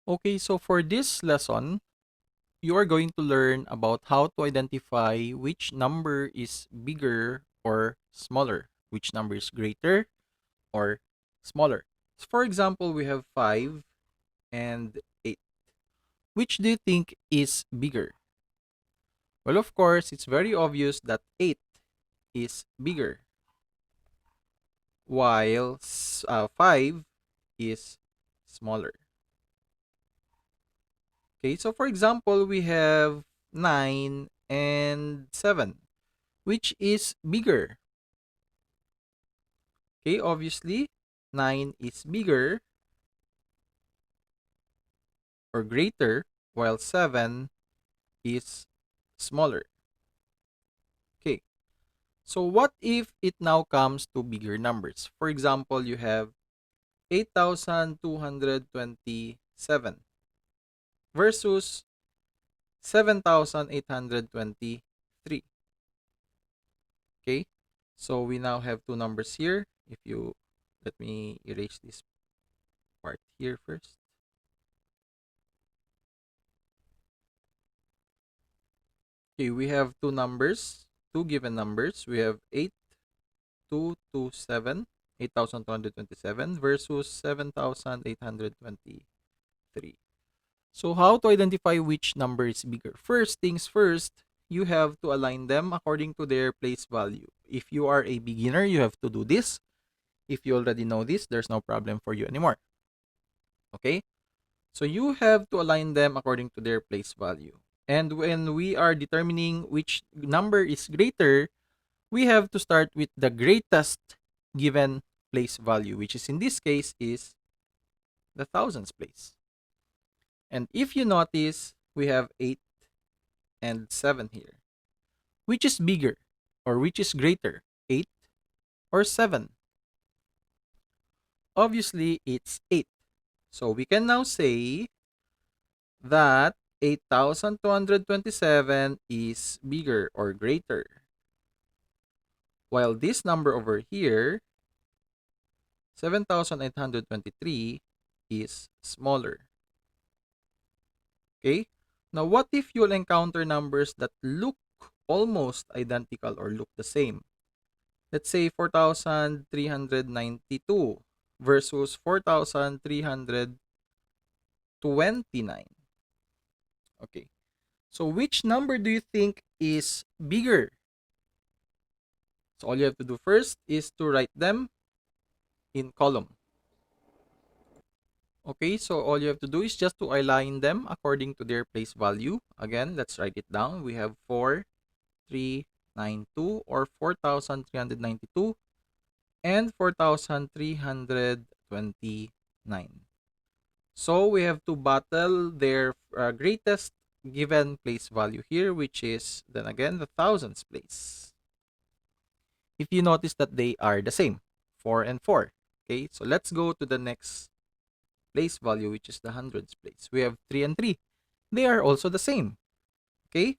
Okay, so for this lesson, you are going to learn about how to identify which number is bigger or smaller, which number is greater or smaller. For example, we have 5 and 8. Which do you think is bigger? Well, of course, it's very obvious that 8 is bigger, while 5 is smaller. Okay, so for example, we have 9 and 7. Which is bigger? Okay, obviously, 9 is bigger or greater, while 7 is smaller. Okay, so what if it now comes to bigger numbers? For example, you have 8,227 versus 7,823. Okay, so we now have two numbers here. If you let me erase this part here first. Okay, we have two numbers, two given numbers. We have 8,227, 8,227 versus 7,823. So how to identify which number is bigger? First things first, you have to align them according to their place value. If you are a beginner, you have to do this. If you already know this, there's no problem for you anymore. Okay? So you have to align them according to their place value. And when we are determining which number is greater, we have to start with the greatest given place value, which is in this case is the thousands place. And if you notice, we have 8 and 7 here. Which is bigger or which is greater, 8 or 7? Obviously, it's 8. So we can now say that 8,227 is bigger or greater, while this number over here, 7,823, is smaller. Okay? Now, what if you'll encounter numbers that look almost identical or look the same? Let's say 4,392 versus 4,329. Okay. So, which number do you think is bigger? So, all you have to do first is to write them in column. Okay, so all you have to do is just to align them according to their place value. Again, let's write it down. We have 4,392 or 4,392 and 4,329. So we have to battle their greatest given place value here, which is then again the thousands place. If you notice that they are the same, 4 and 4. Okay, so let's go to the next place value, which is the hundreds place. We have 3 and 3. They are also the same. Okay?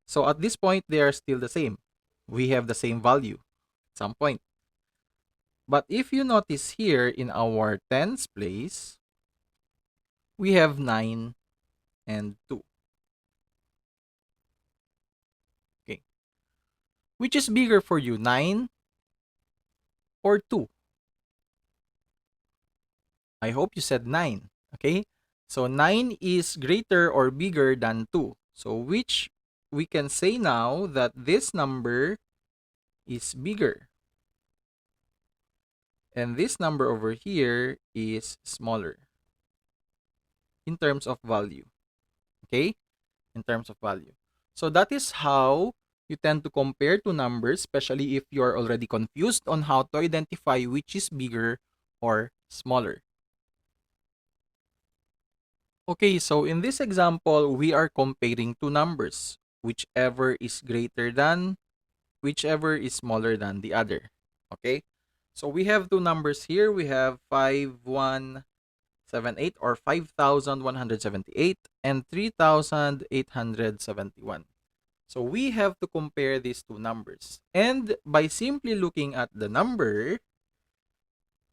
So at this point, they are still the same. We have the same value at some point. But if you notice here in our tens place, we have 9 and 2. Okay. Which is bigger for you, 9 or 2? I hope you said 9. Okay? So 9 is greater or bigger than 2. So which we can say now that this number is bigger. And this number over here is smaller in terms of value. Okay? In terms of value. So that is how you tend to compare two numbers, especially if you are already confused on how to identify which is bigger or smaller. Okay, so in this example, we are comparing two numbers, whichever is greater than, whichever is smaller than the other. Okay? So we have two numbers here. We have 5,178 or 5,178 and 3,871. So we have to compare these two numbers. And by simply looking at the number,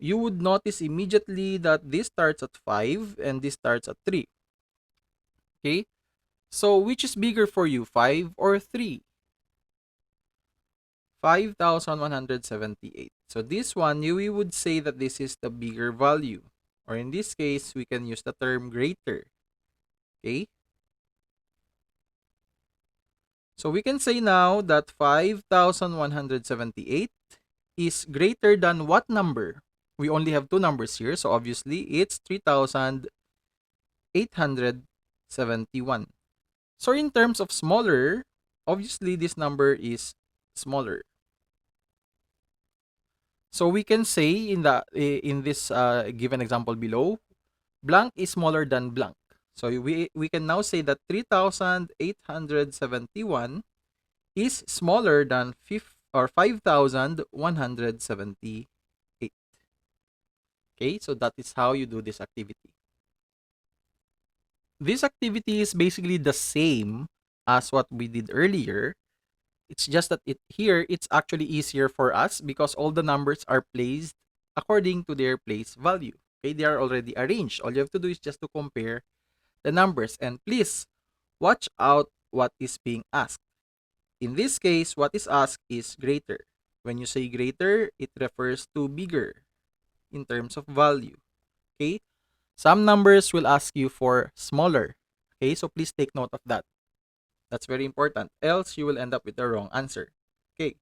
you would notice immediately that this starts at 5 and this starts at 3. Okay? So which is bigger for you, 5 or 3? 5,178. So this one, we would say that this is the bigger value. Or in this case, we can use the term greater. Okay? So we can say now that 5,178 is greater than what number? We only have two numbers here, so obviously it's 3,871. So in terms of smaller, obviously this number is smaller. So we can say in this given example below, blank is smaller than blank. So we can now say that 3,871 is smaller than 5,178. Okay, so that is how you do this activity. This activity is basically the same as what we did earlier. It's just that here it's actually easier for us because all the numbers are placed according to their place value. Okay, they are already arranged. All you have to do is just to compare the numbers. And please watch out what is being asked. In this case, what is asked is greater. When you say greater, it refers to bigger in terms of value. Okay? Some numbers will ask you for smaller. Okay? So please take note of that. That's very important. Else you will end up with the wrong answer. Okay?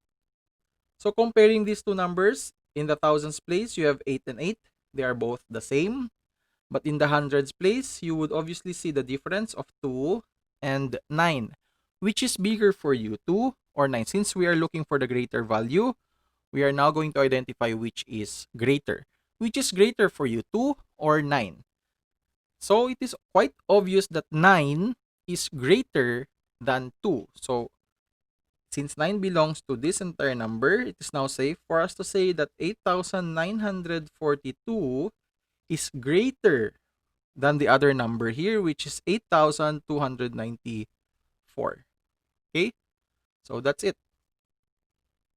So comparing these two numbers, in the thousands place, you have 8 and 8. They are both the same. But in the hundreds place, you would obviously see the difference of 2 and 9. Which is bigger for you, 2 or 9? Since we are looking for the greater value, we are now going to identify which is greater. Which is greater for you, 2 or 9? So it is quite obvious that 9 is greater than 2. So since 9 belongs to this entire number, it is now safe for us to say that 8,942 is greater than the other number here, which is 8,294. Okay? So that's it.